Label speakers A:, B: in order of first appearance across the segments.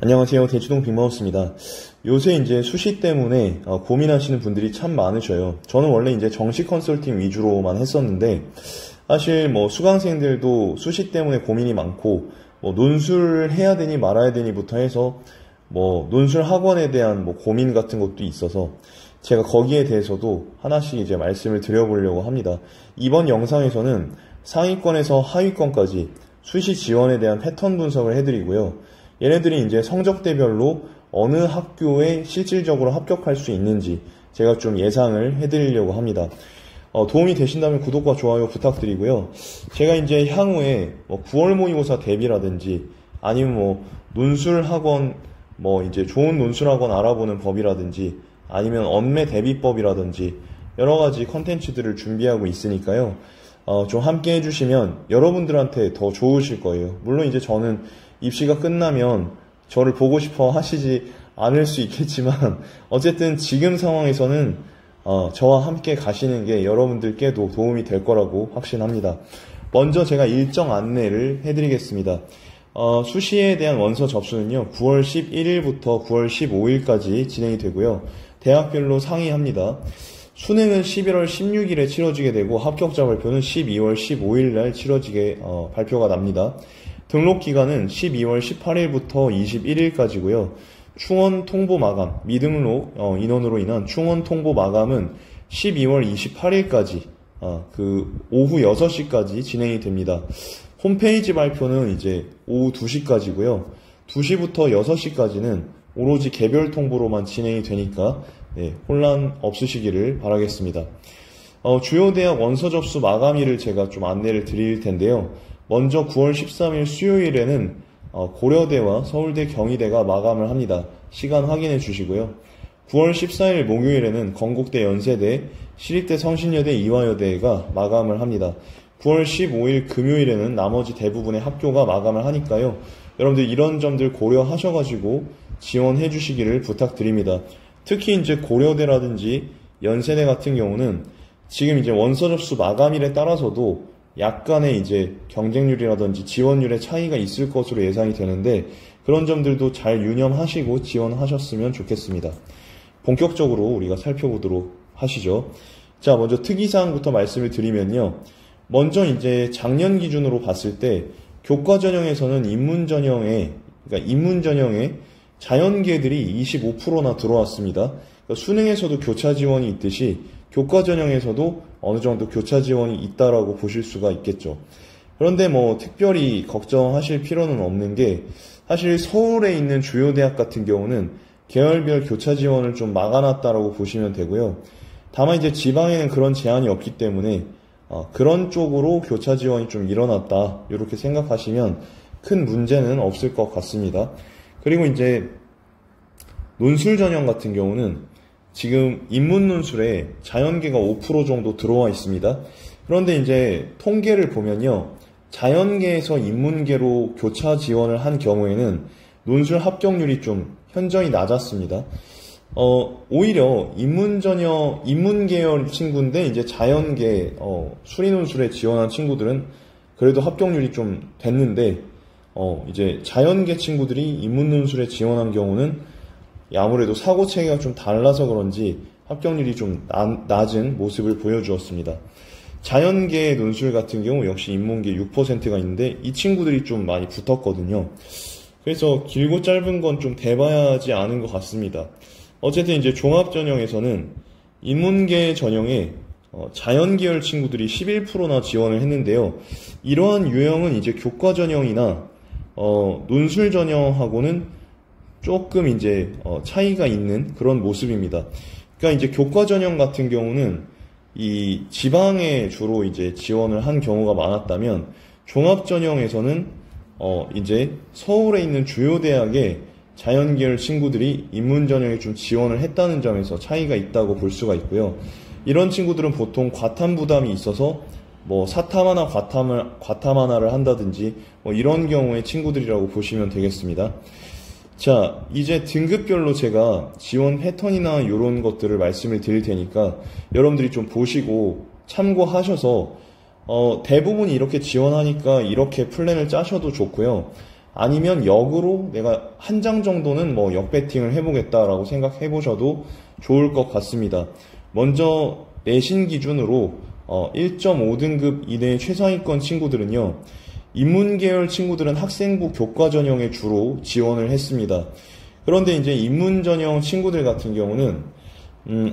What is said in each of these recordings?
A: 안녕하세요. 대치동 빅마우스입니다. 요새 이제 수시 때문에 고민하시는 분들이 참 많으셔요. 저는 원래 이제 정시 컨설팅 위주로만 했었는데, 사실 뭐 수강생들도 수시 때문에 고민이 많고, 뭐 논술 해야 되니 말아야 되니부터 해서 뭐 논술 학원에 대한 뭐 고민 같은 것도 있어서 제가 거기에 대해서도 하나씩 이제 말씀을 드려보려고 합니다. 이번 영상에서는 상위권에서 하위권까지 수시 지원에 대한 패턴 분석을 해드리고요. 얘네들이 이제 성적대별로 어느 학교에 실질적으로 합격할 수 있는지 제가 좀 예상을 해드리려고 합니다. 도움이 되신다면 구독과 좋아요 부탁드리고요. 제가 이제 향후에 뭐 9월 모의고사 대비라든지 아니면 뭐 논술 학원 뭐 이제 좋은 논술 학원 알아보는 법이라든지 아니면 언매 대비법이라든지 여러 가지 컨텐츠들을 준비하고 있으니까요. 좀 함께 해주시면 여러분들한테 더 좋으실 거예요. 물론 이제 저는 입시가 끝나면 저를 보고 싶어 하시지 않을 수 있겠지만 어쨌든 지금 상황에서는 저와 함께 가시는 게 여러분들께도 도움이 될 거라고 확신합니다. 먼저 제가 일정 안내를 해드리겠습니다. 수시에 대한 원서 접수는요 9월 11일부터 9월 15일까지 진행이 되고요. 대학별로 상의합니다. 수능은 11월 16일에 치러지게 되고 합격자 발표는 12월 15일 날 발표가 납니다. 등록 기간은 12월 18일부터 21일까지고요. 충원 통보 마감, 미등록 인원으로 인한 충원 통보 마감은 12월 28일까지 오후 6시까지 진행이 됩니다. 홈페이지 발표는 이제 오후 2시까지고요. 2시부터 6시까지는 오로지 개별 통보로만 진행이 되니까 혼란 없으시기를 바라겠습니다. 주요 대학 원서 접수 마감일을 제가 좀 안내를 드릴 텐데요. 먼저 9월 13일 수요일에는 고려대와 서울대, 경희대가 마감을 합니다. 시간 확인해 주시고요. 9월 14일 목요일에는 건국대, 연세대, 시립대, 성신여대, 이화여대가 마감을 합니다. 9월 15일 금요일에는 나머지 대부분의 학교가 마감을 하니까요. 여러분들 이런 점들 고려하셔가지고 지원해 주시기를 부탁드립니다. 특히 이제 고려대라든지 연세대 같은 경우는 지금 이제 원서 접수 마감일에 따라서도 약간의 이제 경쟁률이라든지 지원율의 차이가 있을 것으로 예상이 되는데 그런 점들도 잘 유념하시고 지원하셨으면 좋겠습니다. 본격적으로 우리가 살펴보도록 하시죠. 자, 먼저 특이사항부터 말씀을 드리면요. 먼저 이제 작년 기준으로 봤을 때 교과 전형에서는 인문 전형에 자연계들이 25%나 들어왔습니다. 그러니까 수능에서도 교차 지원이 있듯이 교과 전형에서도 어느 정도 교차 지원이 있다라고 보실 수가 있겠죠. 그런데 뭐 특별히 걱정하실 필요는 없는 게 사실 서울에 있는 주요 대학 같은 경우는 계열별 교차 지원을 좀 막아놨다라고 보시면 되고요. 다만 이제 지방에는 그런 제한이 없기 때문에 그런 쪽으로 교차 지원이 좀 일어났다 이렇게 생각하시면 큰 문제는 없을 것 같습니다. 그리고 이제 논술 전형 같은 경우는 지금 인문 논술에 자연계가 5% 정도 들어와 있습니다. 그런데 이제 통계를 보면요. 자연계에서 인문계로 교차 지원을 한 경우에는 논술 합격률이 좀 현저히 낮았습니다. 오히려 인문 계열 친구인데 이제 자연계 수리 논술에 지원한 친구들은 그래도 합격률이 좀 됐는데 이제 자연계 친구들이 인문 논술에 지원한 경우는 아무래도 사고 체계가 좀 달라서 그런지 합격률이 좀 낮은 모습을 보여주었습니다. 자연계 논술 같은 경우 역시 인문계 6%가 있는데 이 친구들이 좀 많이 붙었거든요. 그래서 길고 짧은 건 좀 대봐야지 않은 것 같습니다. 어쨌든 이제 종합 전형에서는 인문계 전형에 자연계열 친구들이 11%나 지원을 했는데요. 이러한 유형은 이제 교과 전형이나 논술 전형하고는 조금 이제 차이가 있는 그런 모습입니다. 그러니까 이제 교과 전형 같은 경우는 이 지방에 주로 이제 지원을 한 경우가 많았다면 종합 전형에서는 이제 서울에 있는 주요 대학의 자연계열 친구들이 인문 전형에 좀 지원을 했다는 점에서 차이가 있다고 볼 수가 있고요. 이런 친구들은 보통 과탐 부담이 있어서 뭐 사탐 하나 과탐 하나를 한다든지 뭐 이런 경우의 친구들이라고 보시면 되겠습니다. 자, 이제 등급별로 제가 지원 패턴이나 이런 것들을 말씀을 드릴 테니까 여러분들이 좀 보시고 참고하셔서 대부분이 이렇게 지원하니까 이렇게 플랜을 짜셔도 좋고요. 아니면 역으로 내가 한 장 정도는 뭐 역배팅을 해보겠다라고 생각해 보셔도 좋을 것 같습니다. 먼저 내신 기준으로 1.5등급 이내의 최상위권 친구들은요, 인문계열 친구들은 학생부 교과 전형에 주로 지원을 했습니다. 그런데 이제 인문 전형 친구들 같은 경우는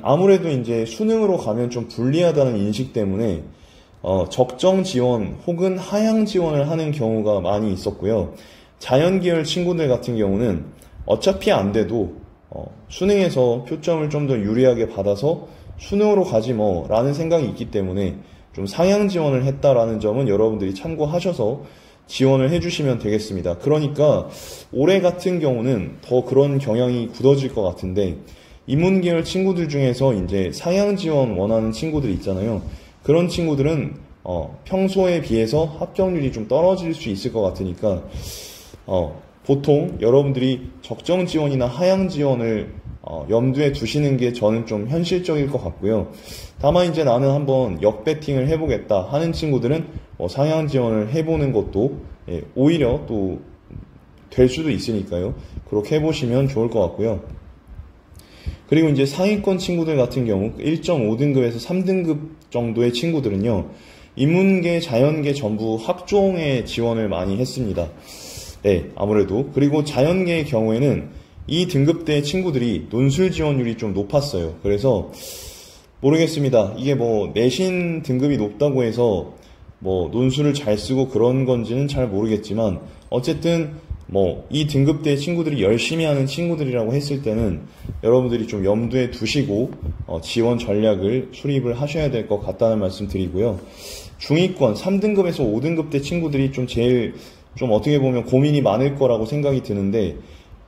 A: 아무래도 이제 수능으로 가면 좀 불리하다는 인식 때문에 적정 지원 혹은 하향 지원을 하는 경우가 많이 있었고요. 자연계열 친구들 같은 경우는 어차피 안 돼도 수능에서 표점을 좀 더 유리하게 받아서 수능으로 가지 뭐 라는 생각이 있기 때문에 좀 상향 지원을 했다라는 점은 여러분들이 참고하셔서 지원을 해주시면 되겠습니다. 그러니까 올해 같은 경우는 더 그런 경향이 굳어질 것 같은데, 인문계열 친구들 중에서 이제 상향 지원 원하는 친구들이 있잖아요. 그런 친구들은 평소에 비해서 합격률이 좀 떨어질 수 있을 것 같으니까 보통 여러분들이 적정 지원이나 하향 지원을 염두에 두시는 게 저는 좀 현실적일 것 같고요. 다만 이제 나는 한번 역배팅을 해보겠다 하는 친구들은 상향 지원을 해보는 것도 오히려 또 될 수도 있으니까요. 그렇게 해보시면 좋을 것 같고요. 그리고 이제 상위권 친구들 같은 경우 1.5등급에서 3등급 정도의 친구들은요, 인문계, 자연계 전부 학종에 지원을 많이 했습니다. 네, 아무래도. 그리고 자연계의 경우에는 이 등급대의 친구들이 논술 지원율이 좀 높았어요. 그래서 모르겠습니다. 이게 뭐 내신 등급이 높다고 해서 뭐 논술을 잘 쓰고 그런 건지는 잘 모르겠지만, 어쨌든 뭐 이 등급대의 친구들이 열심히 하는 친구들이라고 했을 때는 여러분들이 좀 염두에 두시고 지원 전략을 수립을 하셔야 될 것 같다는 말씀 드리고요. 중위권 3등급에서 5등급대 친구들이 좀 제일 좀 어떻게 보면 고민이 많을 거라고 생각이 드는데,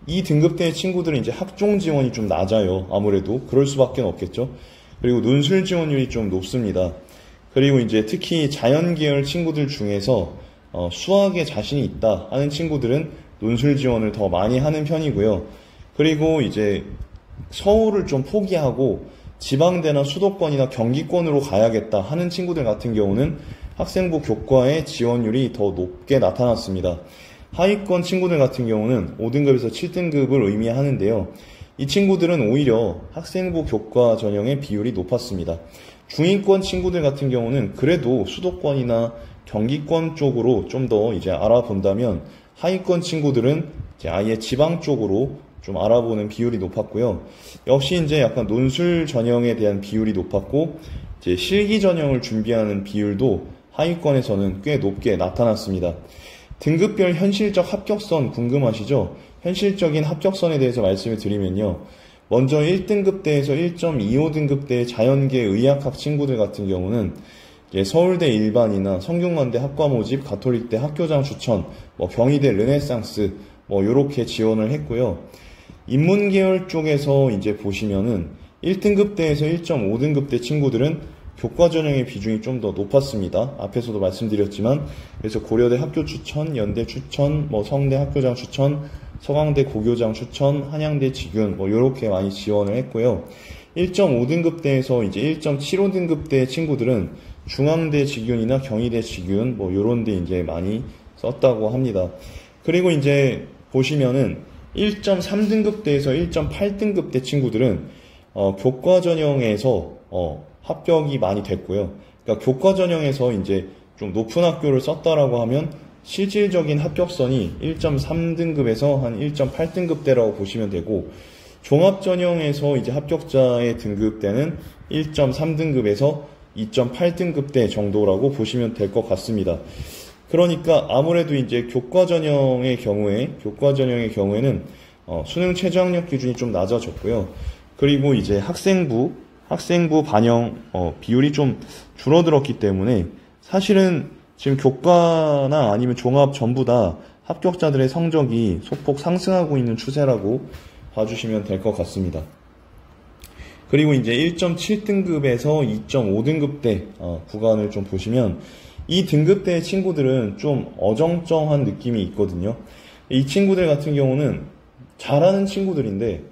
A: 이 등급대의 친구들은 이제 학종 지원이 좀 낮아요. 아무래도 그럴 수밖에 없겠죠. 그리고 논술 지원율이 좀 높습니다. 그리고 이제 특히 자연계열 친구들 중에서 수학에 자신이 있다 하는 친구들은 논술 지원을 더 많이 하는 편이고요. 그리고 이제 서울을 좀 포기하고 지방대나 수도권이나 경기권으로 가야겠다 하는 친구들 같은 경우는 학생부 교과의 지원율이 더 높게 나타났습니다. 하위권 친구들 같은 경우는 5등급에서 7등급을 의미하는데요. 이 친구들은 오히려 학생부 교과 전형의 비율이 높았습니다. 중위권 친구들 같은 경우는 그래도 수도권이나 경기권 쪽으로 좀 더 이제 알아본다면, 하위권 친구들은 이제 아예 지방 쪽으로 좀 알아보는 비율이 높았고요. 역시 이제 약간 논술 전형에 대한 비율이 높았고, 이제 실기 전형을 준비하는 비율도 하위권에서는 꽤 높게 나타났습니다. 등급별 현실적 합격선 궁금하시죠? 현실적인 합격선에 대해서 말씀을 드리면요. 먼저 1등급대에서 1.25등급대의 자연계 의학학 친구들 같은 경우는 서울대 일반이나 성균관대 학과 모집, 가톨릭대 학교장 추천, 경희대 르네상스 요렇게 지원을 했고요. 인문계열 쪽에서 이제 보시면은 1등급대에서 1.5등급대 친구들은 교과 전형의 비중이 좀 더 높았습니다. 앞에서도 말씀드렸지만, 그래서 고려대 학교 추천, 연대 추천, 성대 학교장 추천, 서강대 고교장 추천, 한양대 직윤 요렇게 많이 지원을 했고요. 1.5등급대에서 이제 1.75등급대 친구들은 중앙대 직윤이나 경희대 직윤 요런 데 이제 많이 썼다고 합니다. 그리고 이제 보시면은 1.3등급대에서 1.8등급대 친구들은 교과 전형에서 합격이 많이 됐고요. 그러니까 교과 전형에서 이제 좀 높은 학교를 썼다라고 하면 실질적인 합격선이 1.3등급에서 한 1.8등급대라고 보시면 되고, 종합 전형에서 이제 합격자의 등급대는 1.3등급에서 2.8등급대 정도라고 보시면 될 것 같습니다. 그러니까 아무래도 이제 교과 전형의 경우에는 수능 최저학력 기준이 좀 낮아졌고요. 그리고 이제 학생부 반영 비율이 좀 줄어들었기 때문에 사실은 지금 교과나 아니면 종합 전부 다 합격자들의 성적이 소폭 상승하고 있는 추세라고 봐주시면 될 것 같습니다. 그리고 이제 1.7등급에서 2.5등급대 구간을 좀 보시면, 이 등급대의 친구들은 좀 어정쩡한 느낌이 있거든요. 이 친구들 같은 경우는 잘하는 친구들인데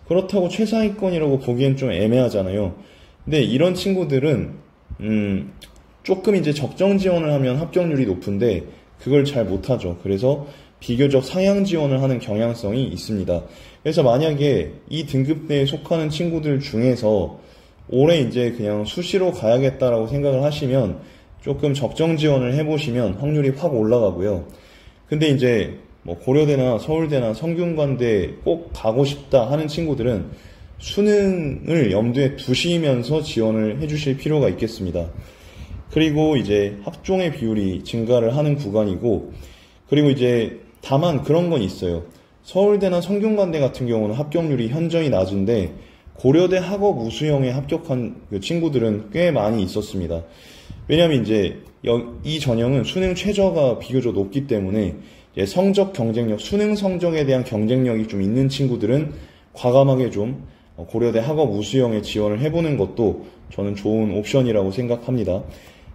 A: 그렇다고 최상위권이라고 보기엔 좀 애매하잖아요. 근데 이런 친구들은 조금 이제 적정 지원을 하면 합격률이 높은데 그걸 잘 못하죠. 그래서 비교적 상향 지원을 하는 경향성이 있습니다. 그래서 만약에 이 등급대에 속하는 친구들 중에서 올해 이제 그냥 수시로 가야겠다라고 생각을 하시면 조금 적정 지원을 해보시면 확률이 확 올라가고요. 근데 이제 뭐 고려대나 서울대나 성균관대 꼭 가고 싶다 하는 친구들은 수능을 염두에 두시면서 지원을 해주실 필요가 있겠습니다. 그리고 이제 합종의 비율이 증가를 하는 구간이고, 그리고 이제 다만 그런 건 있어요. 서울대나 성균관대 같은 경우는 합격률이 현저히 낮은데 고려대 학업 우수형에 합격한 그 친구들은 꽤 많이 있었습니다. 왜냐하면 이제 이 전형은 수능 최저가 비교적 높기 때문에 성적 경쟁력, 수능 성적에 대한 경쟁력이 좀 있는 친구들은 과감하게 좀 고려대 학업 우수형에 지원을 해보는 것도 저는 좋은 옵션이라고 생각합니다.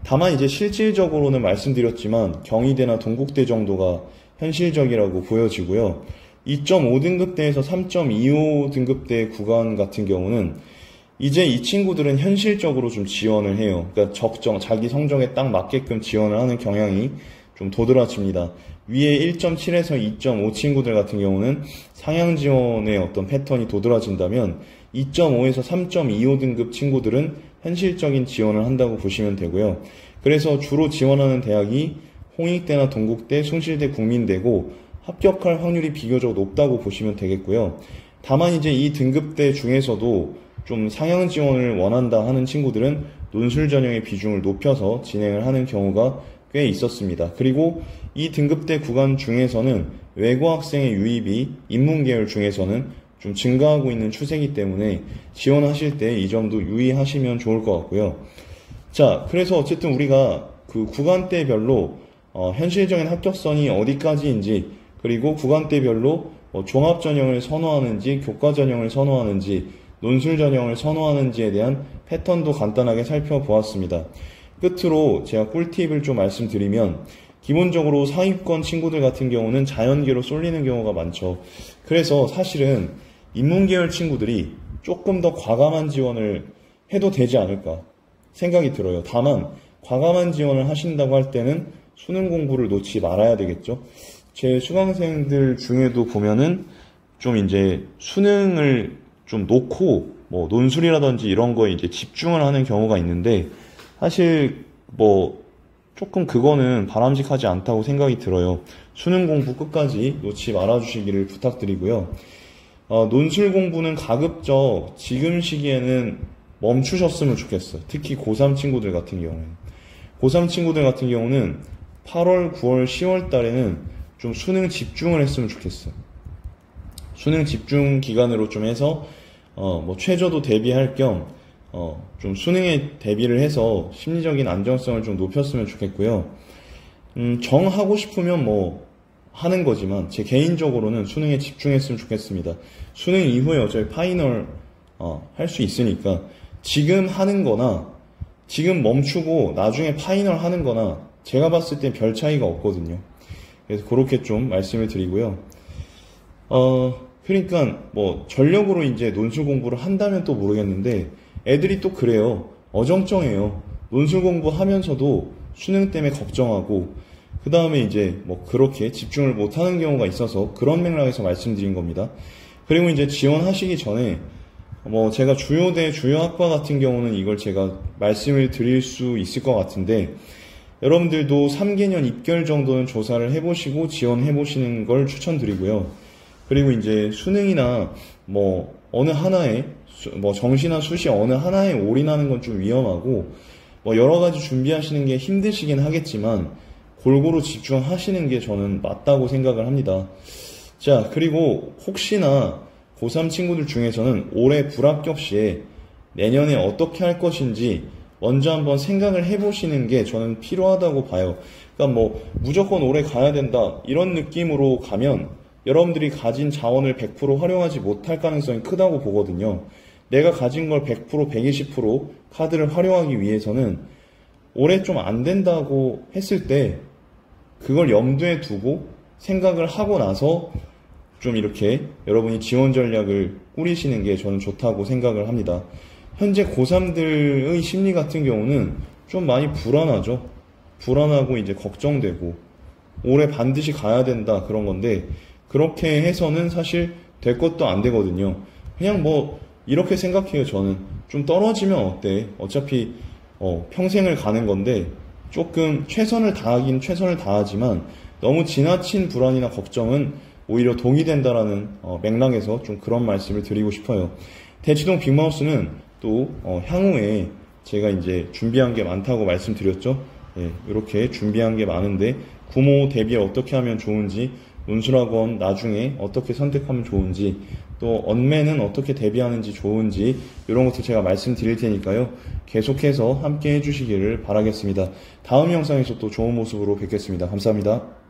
A: 다만 이제 실질적으로는 말씀드렸지만 경희대나 동국대 정도가 현실적이라고 보여지고요. 2.5등급대에서 3.25등급대 구간 같은 경우는 이제 이 친구들은 현실적으로 좀 지원을 해요. 그러니까 적정, 자기 성적에 딱 맞게끔 지원을 하는 경향이 좀 도드라집니다. 위에 1.7에서 2.5 친구들 같은 경우는 상향 지원의 어떤 패턴이 도드라진다면 2.5에서 3.25등급 친구들은 현실적인 지원을 한다고 보시면 되고요. 그래서 주로 지원하는 대학이 홍익대나 동국대, 숭실대, 국민대고 합격할 확률이 비교적 높다고 보시면 되겠고요. 다만 이제 이 등급대 중에서도 좀 상향 지원을 원한다 하는 친구들은 논술 전형의 비중을 높여서 진행을 하는 경우가 꽤 있었습니다. 그리고 이 등급대 구간 중에서는 외고 학생의 유입이 인문계열 중에서는 좀 증가하고 있는 추세이기 때문에 지원하실 때 이 점도 유의하시면 좋을 것 같고요. 자, 그래서 어쨌든 우리가 그 구간대별로 현실적인 합격선이 어디까지인지, 그리고 구간대별로 종합 전형을 선호하는지 교과 전형을 선호하는지 논술 전형을 선호하는지에 대한 패턴도 간단하게 살펴보았습니다. 끝으로 제가 꿀팁을 좀 말씀드리면, 기본적으로 상위권 친구들 같은 경우는 자연계로 쏠리는 경우가 많죠. 그래서 사실은 인문계열 친구들이 조금 더 과감한 지원을 해도 되지 않을까 생각이 들어요. 다만 과감한 지원을 하신다고 할 때는 수능 공부를 놓지 말아야 되겠죠. 제 수강생들 중에도 보면은 좀 이제 수능을 좀 놓고 뭐 논술이라든지 이런 거에 이제 집중을 하는 경우가 있는데, 사실 뭐 조금 그거는 바람직하지 않다고 생각이 들어요. 수능 공부 끝까지 놓지 말아주시기를 부탁드리고요. 논술 공부는 가급적 지금 시기에는 멈추셨으면 좋겠어요. 특히 고3 친구들 같은 경우는. 고3 친구들 같은 경우는 8월, 9월, 10월 달에는 좀 수능 집중을 했으면 좋겠어요. 수능 집중 기간으로 좀 해서 뭐 최저도 대비할 겸 좀 수능에 대비를 해서 심리적인 안정성을 좀 높였으면 좋겠고요. 정하고 싶으면 뭐 하는 거지만 제 개인적으로는 수능에 집중했으면 좋겠습니다. 수능 이후에 어차피 파이널 할 수 있으니까 지금 하는 거나 지금 멈추고 나중에 파이널 하는 거나 제가 봤을 땐 별 차이가 없거든요. 그래서 그렇게 좀 말씀을 드리고요. 그러니까 뭐 전력으로 이제 논술 공부를 한다면 또 모르겠는데, 애들이 또 그래요. 어정쩡해요. 논술 공부하면서도 수능 때문에 걱정하고, 그 다음에 이제 뭐 그렇게 집중을 못하는 경우가 있어서 그런 맥락에서 말씀드린 겁니다. 그리고 이제 지원하시기 전에 뭐 제가 주요대, 주요학과 같은 경우는 이걸 제가 말씀을 드릴 수 있을 것 같은데, 여러분들도 3개년 입결 정도는 조사를 해보시고 지원해보시는 걸 추천드리고요. 그리고 이제 수능이나 뭐 어느 하나에 뭐 정시나 수시 어느 하나에 올인하는 건 좀 위험하고, 뭐 여러 가지 준비하시는 게 힘드시긴 하겠지만 골고루 집중하시는 게 저는 맞다고 생각을 합니다. 자, 그리고 혹시나 고3 친구들 중에서는 올해 불합격 시에 내년에 어떻게 할 것인지 먼저 한번 생각을 해보시는 게 저는 필요하다고 봐요. 그러니까 뭐 무조건 올해 가야 된다 이런 느낌으로 가면 여러분들이 가진 자원을 100% 활용하지 못할 가능성이 크다고 보거든요. 내가 가진 걸 100%, 120% 카드를 활용하기 위해서는 올해 좀 안 된다고 했을 때 그걸 염두에 두고 생각을 하고 나서 좀 이렇게 여러분이 지원 전략을 꾸리시는 게 저는 좋다고 생각을 합니다. 현재 고3들의 심리 같은 경우는 좀 많이 불안하죠. 불안하고 이제 걱정되고, 올해 반드시 가야 된다 그런 건데 그렇게 해서는 사실 될 것도 안 되거든요. 그냥 뭐 이렇게 생각해요. 저는 좀 떨어지면 어때? 어차피 평생을 가는 건데 조금 최선을 다하긴 최선을 다하지만 너무 지나친 불안이나 걱정은 오히려 독이 된다라는 맥락에서 좀 그런 말씀을 드리고 싶어요. 대치동 빅마우스는 또 향후에 제가 이제 준비한 게 많다고 말씀드렸죠. 예, 이렇게 준비한 게 많은데 구모 대비 어떻게 하면 좋은지, 논술학원 나중에 어떻게 선택하면 좋은지, 또 언매는 어떻게 대비하는지 좋은지 이런 것도 제가 말씀드릴 테니까요. 계속해서 함께 해주시기를 바라겠습니다. 다음 영상에서 또 좋은 모습으로 뵙겠습니다. 감사합니다.